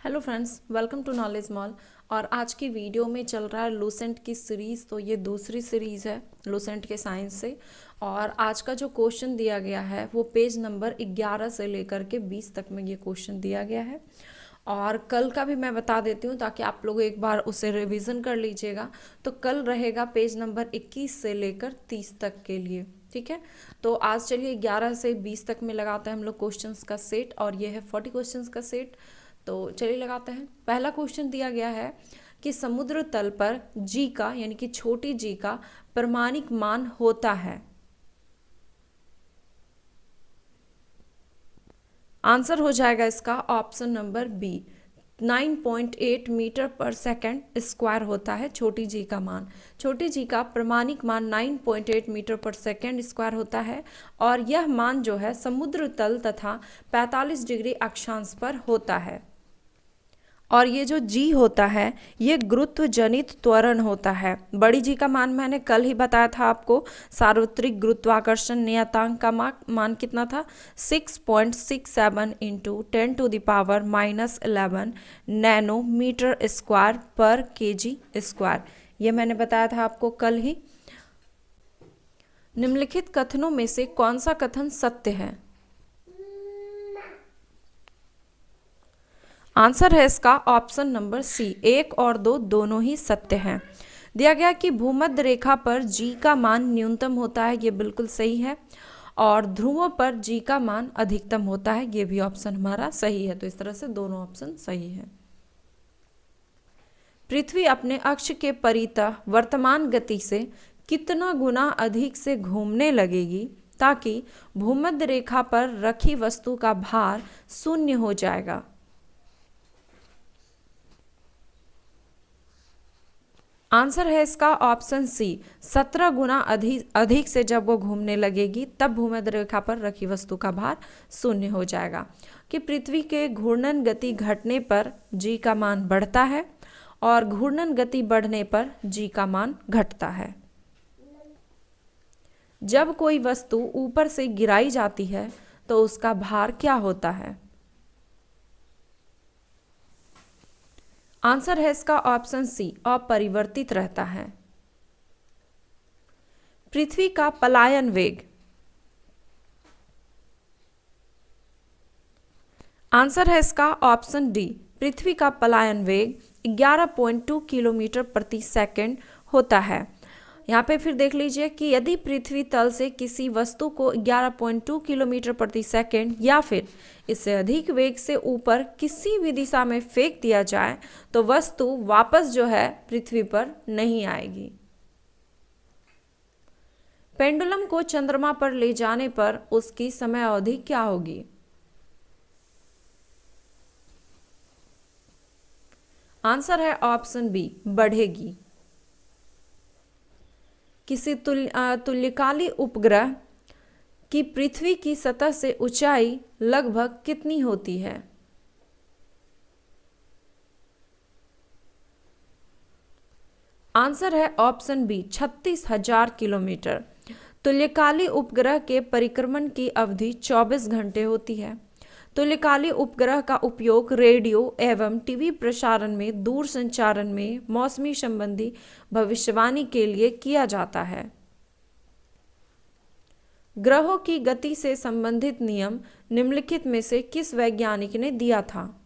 Hello friends, welcome to Knowledge Mall. और आज की वीडियो में चल रहा है लूसेंट की सीरीज़। तो ये दूसरी सीरीज़ है लूसेंट के साइंस से। और आज का जो क्वेश्चन दिया गया है वो पेज नंबर 11 से लेकर के 20 तक में ये क्वेश्चन दिया गया है। और कल का भी मैं बता देती हूँ ताकि आप लोग एक बार उसे रिवीजन कर लीजिएगा। तो कल रहेगा पेज नंबर 21 से लेकर 30 तक के लिए, ठीक है। तो आज चलिए 11 से 20 तक में लगाते हैं हम लोग क्वेश्चंस का सेट, और ये है 40 क्वेश्चंस का सेट। तो चलिए लगाते हैं। पहला क्वेश्चन दिया गया है कि समुद्र तल पर जी का यानी कि छोटी जी का प्रमाणिक मान होता है। आंसर हो जाएगा इसका ऑप्शन नंबर बी, 9.8 मीटर पर सेकंड स्क्वायर होता है छोटी जी का मान। छोटी जी का प्रमाणिक मान 9.8 मीटर पर सेकंड स्क्वायर होता है, और यह मान जो है समुद्र तल तथा 45 डिग्री अक्षांश पर होता है। और ये जो जी होता है ये गुरुत्व जनित त्वरण होता है। बड़ी जी का मान मैंने कल ही बताया था आपको। सार्वत्रिक गुरुत्वाकर्षण नियतांक का मान कितना था? 6.67 इंटू 10⁻⁻11 नैनोमीटर स्क्वायर पर केजी स्क्वायर। ये मैंने बताया था आपको कल ही। निम्नलिखित कथनों में से कौन सा कथन सत्य है? आंसर है इसका ऑप्शन नंबर सी, 1 और 2 दोनों ही सत्य हैं। दिया गया कि भूमध्य रेखा पर जी का मान न्यूनतम होता है, ये बिल्कुल सही है। और ध्रुवों पर जी का मान अधिकतम होता है, ये भी ऑप्शन हमारा सही है। तो इस तरह से दोनों ऑप्शन सही है। पृथ्वी अपने अक्ष के परितः वर्तमान गति से कितना गुना अधिक से घूमने लगेगी ताकि भूमध्य रेखा पर रखी वस्तु का भार शून्य हो जाएगा? आंसर है इसका ऑप्शन सी, 17 गुना अधिक से जब वो घूमने लगेगी तब भूमध्य रेखा पर रखी वस्तु का भार शून्य हो जाएगा। कि पृथ्वी के घूर्णन गति घटने पर जी का मान बढ़ता है और घूर्णन गति बढ़ने पर जी का मान घटता है। जब कोई वस्तु ऊपर से गिराई जाती है तो उसका भार क्या होता है? आंसर है इसका ऑप्शन सी, अपरिवर्तित रहता है। पृथ्वी का पलायन वेग। आंसर है इसका ऑप्शन डी, पृथ्वी का पलायन वेग 11.2 किलोमीटर प्रति सेकंड होता है। यहाँ पे फिर देख लीजिए कि यदि पृथ्वी तल से किसी वस्तु को 11.2 किलोमीटर प्रति सेकंड या फिर इससे अधिक वेग से ऊपर किसी भी दिशा में फेंक दिया जाए तो वस्तु वापस जो है पृथ्वी पर नहीं आएगी। पेंडुलम को चंद्रमा पर ले जाने पर उसकी समय अवधि क्या होगी? आंसर है ऑप्शन बी, बढ़ेगी। किसी तुल्यकाली उपग्रह की पृथ्वी की सतह से ऊंचाई लगभग कितनी होती है? आंसर है ऑप्शन बी, 36,000 किलोमीटर। तुल्यकाली उपग्रह के परिक्रमण की अवधि 24 घंटे होती है। तुल्यकाली उपग्रह का उपयोग रेडियो एवं टीवी प्रसारण में, दूर संचारण में, मौसमी संबंधी भविष्यवाणी के लिए किया जाता है। ग्रहों की गति से संबंधित नियम निम्नलिखित में से किस वैज्ञानिक ने दिया था?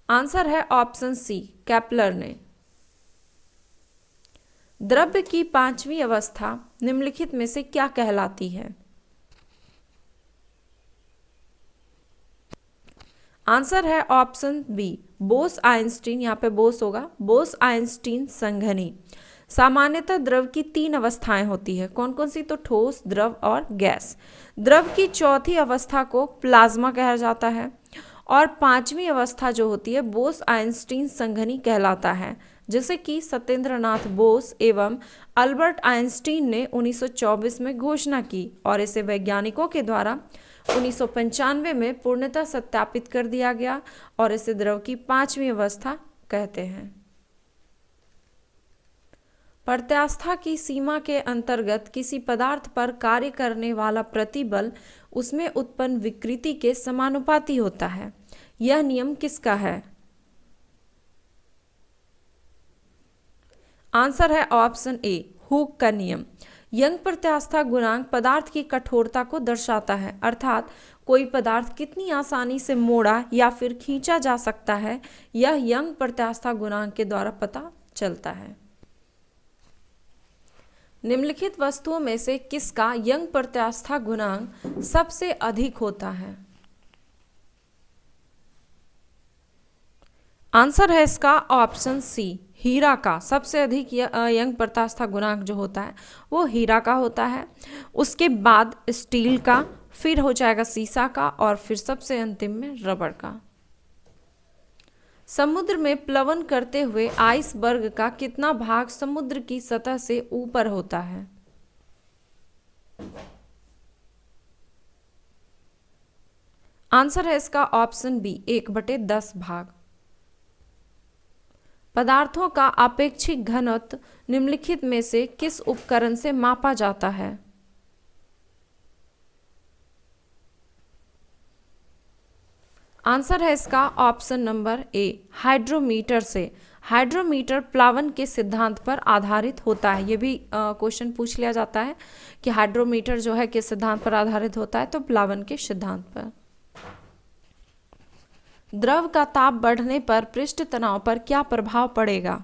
आंसर है ऑप्शन सी, केपलर ने। द्रव्य की पांचवी अवस्था निम्नलिखित में से क्या कहलाती है? आंसर है ऑप्शन बी, बोस आइंस्टीन। यहाँ पे बोस होगा, बोस आइंस्टीन संघनी। सामान्यतः द्रव की 3 अवस्थाएं होती है। कौन कौन सी? तो ठोस, द्रव और गैस। द्रव की चौथी अवस्था को प्लाज्मा कहा जाता है, और 5वीं अवस्था जो होती है बोस आइंस्टीन संघनी कहलाता है, जैसे कि सत्येंद्रनाथ बोस एवं अल्बर्ट आइंस्टीन ने 1924 में घोषणा की, और इसे वैज्ञानिकों के द्वारा 1995 में पूर्णतः सत्यापित कर दिया गया, और इसे द्रव की 5वीं अवस्था कहते हैं। प्रत्यास्था की सीमा के अंतर्गत किसी पदार्थ पर कार्य करने वाला प्रतिबल उसमें उत्पन्न विकृति के समानुपाती होता है। यह नियम किसका है? आंसर है ऑप्शन ए, हुक का नियम। यंग प्रत्यास्था गुणांक पदार्थ की कठोरता को दर्शाता है, अर्थात कोई पदार्थ कितनी आसानी से मोड़ा या फिर खींचा जा सकता है, यह यंग प्रत्यास्था गुणांक के द्वारा पता चलता है। निम्नलिखित वस्तुओं में से किसका यंग प्रत्यास्था गुणांक सबसे अधिक होता है? आंसर है इसका ऑप्शन सी, हीरा का। सबसे अधिक यंग प्रत्यास्था गुणांक जो होता है वो हीरा का होता है, उसके बाद स्टील का, फिर हो जाएगा शीशा का, और फिर सबसे अंतिम में रबड़ का। समुद्र में प्लवन करते हुए आइसबर्ग का कितना भाग समुद्र की सतह से ऊपर होता है? आंसर है इसका ऑप्शन बी, 1/10 भाग। पदार्थों का आपेक्षिक घनत्व निम्नलिखित में से किस उपकरण से मापा जाता है? आंसर है इसका ऑप्शन नंबर ए, हाइड्रोमीटर से। हाइड्रोमीटर प्लावन के सिद्धांत पर आधारित होता है। ये भी क्वेश्चन पूछ लिया जाता है कि हाइड्रोमीटर जो है किस सिद्धांत पर आधारित होता है, तो प्लावन के सिद्धांत पर। द्रव का ताप बढ़ने पर पृष्ठ तनाव पर क्या प्रभाव पड़ेगा?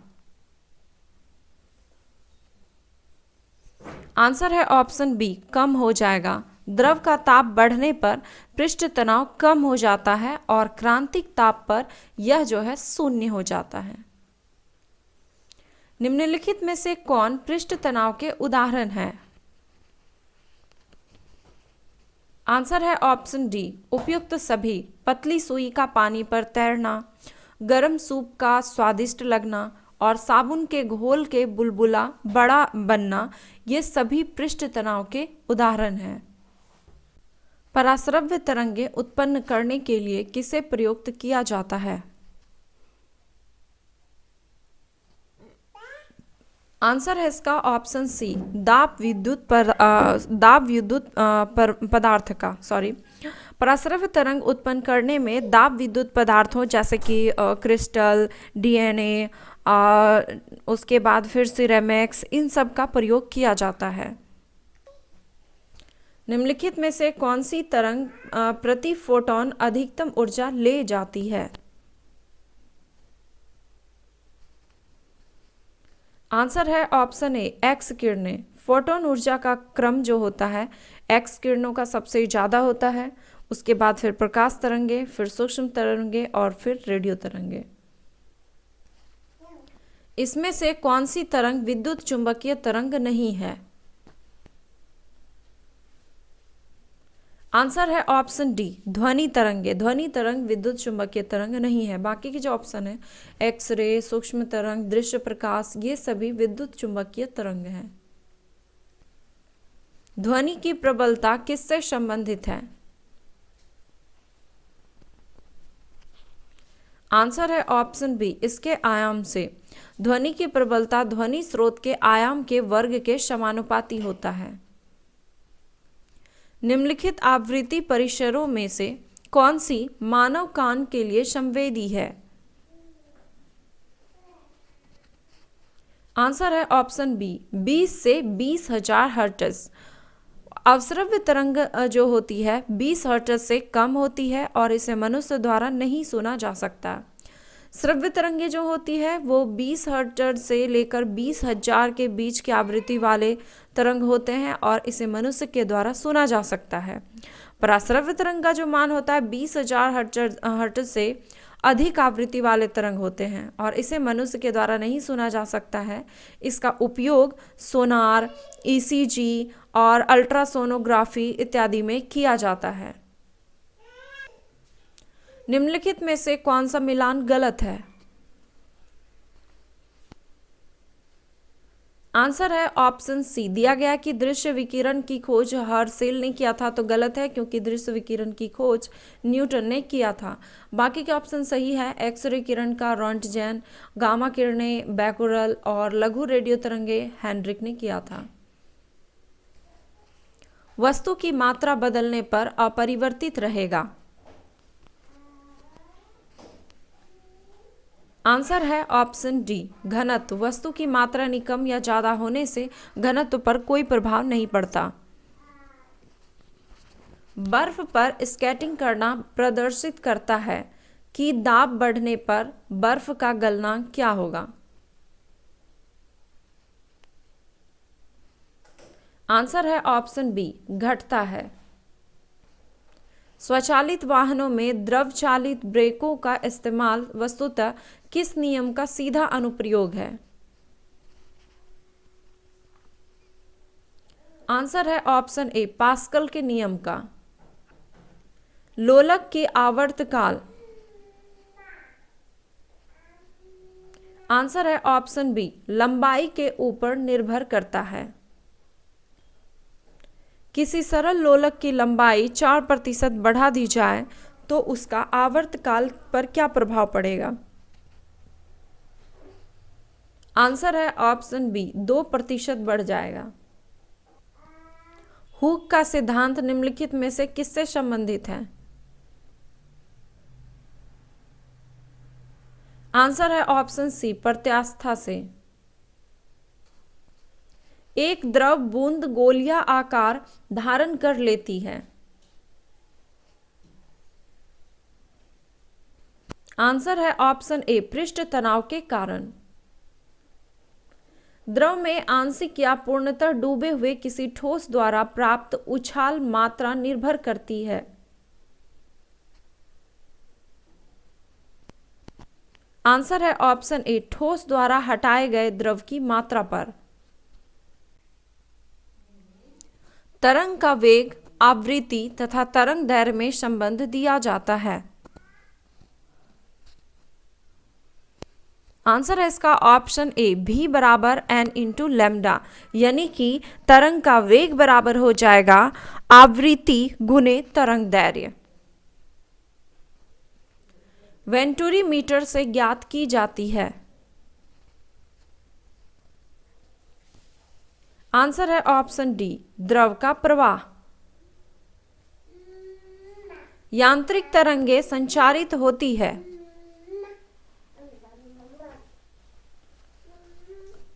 आंसर है ऑप्शन बी, कम हो जाएगा। द्रव का ताप बढ़ने पर पृष्ठ तनाव कम हो जाता है और क्रांतिक ताप पर यह जो है शून्य हो जाता है। निम्नलिखित में से कौन पृष्ठ तनाव के उदाहरण हैं? आंसर है ऑप्शन डी, उपयुक्त सभी। पतली सुई का पानी पर तैरना, गर्म सूप का स्वादिष्ट लगना और साबुन के घोल के बुलबुला बड़ा बनना, ये सभी पृष्ठ तनाव के उदाहरण हैं। पराश्रव्य तरंगें उत्पन्न करने के लिए किसे प्रयुक्त किया जाता है? आंसर है इसका ऑप्शन सी, दाब विद्युत पदार्थ का, सॉरी। पराश्रव्य तरंग उत्पन्न करने में दाब विद्युत पदार्थों जैसे कि क्रिस्टल, डीएनए, उसके बाद फिर सिरेमिक्स, इन सब का प्रयोग किया जाता है। निम्नलिखित में से कौन सी तरंग प्रति फोटोन अधिकतम ऊर्जा ले जाती है? आंसर है ऑप्शन ए, एक्स किरणें। फोटोन ऊर्जा का क्रम जो होता है एक्स किरणों का सबसे ज़्यादा होता है, उसके बाद फिर प्रकाश तरंगे, फिर सूक्ष्म तरंगे और फिर रेडियो तरंगे। इसमें से कौन सी तरंग विद्युत चुंबकीय तरंग नहीं है? आंसर है ऑप्शन डी, ध्वनि तरंगे। ध्वनि तरंग विद्युत चुंबकीय तरंग नहीं है। बाकी के जो ऑप्शन है एक्सरे, सूक्ष्म तरंग, दृश्य प्रकाश, ये सभी विद्युत चुंबकीय तरंग हैं। ध्वनि की प्रबलता किससे संबंधित है? आंसर है ऑप्शन बी, इसके आयाम से। ध्वनि की प्रबलता ध्वनि स्रोत के आयाम के वर्ग के समानुपाती होता है। निम्नलिखित आवृत्ति परिसरों में से कौन सी मानव कान के लिए संवेदी है? आंसर है ऑप्शन बी, 20 से 20,000 हर्ट्ज। अवश्रव्य तरंग जो होती है 20 हर्ट्ज से कम होती है और इसे मनुष्य द्वारा नहीं सुना जा सकता। श्रव्य तरंगे जो होती है वो 20 हर्ट्ज से लेकर 20,000 के बीच की आवृत्ति वाले तरंग होते हैं और इसे मनुष्य के द्वारा सुना जा सकता है। पराश्रव्य तरंग का जो मान होता है 20,000 हर्ट्ज से अधिक आवृत्ति वाले तरंग होते हैं और इसे मनुष्य के द्वारा नहीं सुना जा सकता है। इसका उपयोग सोनार, ईसीजी और अल्ट्रासोनोग्राफी इत्यादि में किया जाता है। निम्नलिखित में से कौन सा मिलान गलत है? आंसर है ऑप्शन सी। दिया गया कि दृश्य विकिरण की खोज हर्शेल ने किया था, तो गलत है क्योंकि दृश्य विकिरण की खोज न्यूटन ने किया था। बाकी के ऑप्शन सही है। एक्सरे किरण का रोंटगेन, गामा किरणें बैकुरल और लघु रेडियो तरंगे हेनरिक ने किया था। वस्तु की मात्रा बदलने पर अपरिवर्तित रहेगा। आंसर है ऑप्शन डी घनत्व। वस्तु की मात्रा नि कम या ज्यादा होने से घनत्व पर कोई प्रभाव नहीं पड़ता। बर्फ पर स्केटिंग करना प्रदर्शित करता है कि दाब बढ़ने पर बर्फ का गलना क्या होगा। आंसर है ऑप्शन बी घटता है। स्वचालित वाहनों में द्रव चालित ब्रेकों का इस्तेमाल वस्तुतः किस नियम का सीधा अनुप्रयोग है। आंसर है ऑप्शन ए पास्कल के नियम का। लोलक की आवर्तकाल। आंसर है ऑप्शन बी लंबाई के ऊपर निर्भर करता है। किसी सरल लोलक की लंबाई 4% बढ़ा दी जाए तो उसका आवर्तकाल पर क्या प्रभाव पड़ेगा। आंसर है ऑप्शन बी 2% बढ़ जाएगा। हुक का सिद्धांत निम्नलिखित में से किससे संबंधित है। आंसर है ऑप्शन सी प्रत्यास्था से। एक द्रव बूंद गोलिया आकार धारण कर लेती है। आंसर है ऑप्शन ए पृष्ठ तनाव के कारण। द्रव में आंशिक या पूर्णतः डूबे हुए किसी ठोस द्वारा प्राप्त उछाल मात्रा निर्भर करती है। आंसर है ऑप्शन ए ठोस द्वारा हटाए गए द्रव की मात्रा पर। तरंग का वेग, आवृत्ति तथा तरंग दैर्घ्य में संबंध दिया जाता है। आंसर है इसका ऑप्शन ए भी बराबर n इंटू लैम्डा, यानी कि तरंग का वेग बराबर हो जाएगा आवृत्ति गुने तरंग दैर्घ्य। वेंटुरी मीटर से ज्ञात की जाती है। आंसर है ऑप्शन डी द्रव का प्रवाह। यांत्रिक तरंगे संचारित होती है।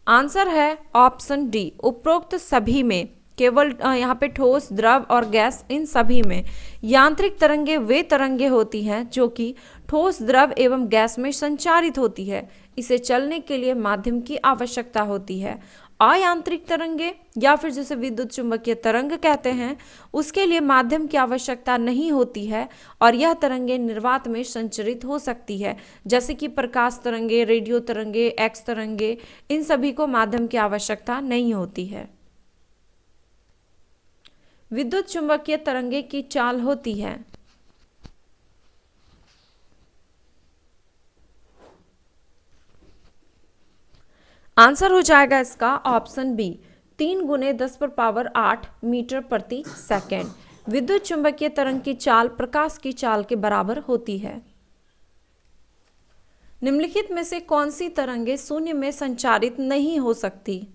आंसर है ऑप्शन डी उपरोक्त सभी में। केवल यहाँ पे ठोस, द्रव और गैस, इन सभी में यांत्रिक तरंगे वे तरंगे होती हैं जो कि ठोस, द्रव एवं गैस में संचारित होती है। इसे चलने के लिए माध्यम की आवश्यकता होती है। अयांत्रिक तरंगे या फिर जिसे विद्युत चुंबकीय तरंग कहते हैं, उसके लिए माध्यम की आवश्यकता नहीं होती है और यह तरंगे निर्वात में संचरित हो सकती है। जैसे कि प्रकाश तरंगे, रेडियो तरंगे, एक्स तरंगे, इन सभी को माध्यम की आवश्यकता नहीं होती है। विद्युत चुंबकीय तरंगे की चाल होती है। आंसर हो जाएगा इसका ऑप्शन बी 3 × 10⁸ मीटर प्रति सेकेंड। विद्युत चुंबकीय तरंग की चाल प्रकाश की चाल के बराबर होती है। निम्नलिखित में से कौन सी तरंगे शून्य में संचारित नहीं हो सकती।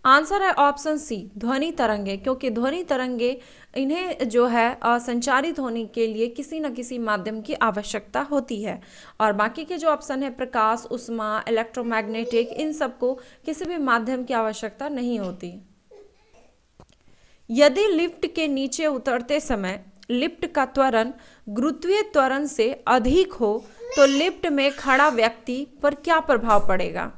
आंसर है ऑप्शन सी ध्वनि तरंगे, क्योंकि ध्वनि तरंगे इन्हें जो है संचारित होने के लिए किसी न किसी माध्यम की आवश्यकता होती है। और बाकी के जो ऑप्शन है प्रकाश, उष्मा, इलेक्ट्रोमैग्नेटिक, इन सबको किसी भी माध्यम की आवश्यकता नहीं होती। यदि लिफ्ट के नीचे उतरते समय लिफ्ट का त्वरण गुरुत्वीय त्वरण से अधिक हो तो लिफ्ट में खड़ा व्यक्ति पर क्या प्रभाव पड़ेगा।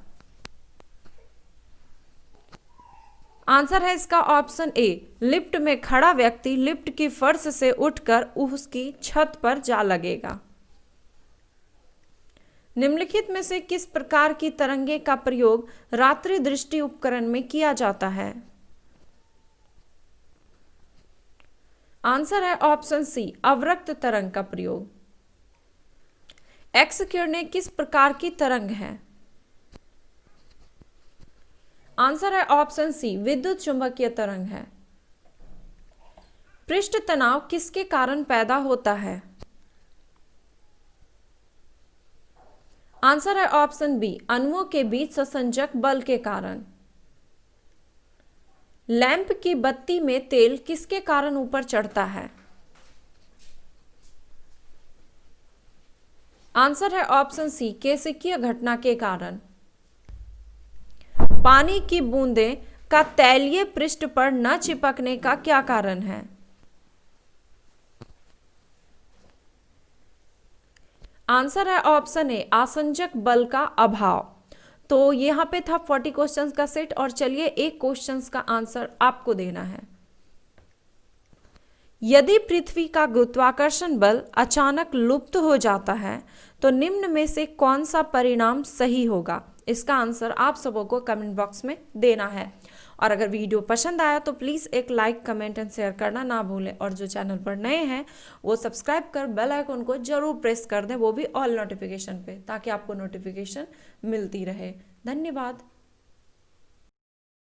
आंसर है इसका ऑप्शन ए लिफ्ट में खड़ा व्यक्ति लिफ्ट की फर्श से उठकर उसकी छत पर जा लगेगा। निम्नलिखित में से किस प्रकार की तरंगे का प्रयोग रात्रि दृष्टि उपकरण में किया जाता है। आंसर है ऑप्शन सी अवरक्त तरंग का प्रयोग। एक्स किरणें किस प्रकार की तरंग है। आंसर है ऑप्शन सी, विद्युत चुंबकीय तरंग है। पृष्ठ तनाव किसके कारण पैदा होता है? आंसर है ऑप्शन बी, अणुओं के बीच संसंजक बल के कारण। लैंप की बत्ती में तेल किसके कारण ऊपर चढ़ता है? आंसर है ऑप्शन सी, केशिकीय घटना के कारण। पानी की बूंदें का तैलीय पृष्ठ पर न चिपकने का क्या कारण है? आंसर है ऑप्शन ए, आसंजक बल का अभाव। तो यहाँ पे था 40 क्वेश्चंस का सेट और चलिए एक क्वेश्चंस का आंसर आपको देना है। यदि पृथ्वी का गुरुत्वाकर्षण बल अचानक लुप्त हो जाता है तो निम्न में से कौन सा परिणाम सही होगा? इसका आंसर आप सबों को कमेंट बॉक्स में देना है। और अगर वीडियो पसंद आया तो प्लीज़ एक लाइक, कमेंट एंड शेयर करना ना भूलें। और जो चैनल पर नए हैं वो सब्सक्राइब कर बेल आइकन को जरूर प्रेस कर दें, वो भी ऑल नोटिफिकेशन पे, ताकि आपको नोटिफिकेशन मिलती रहे। धन्यवाद।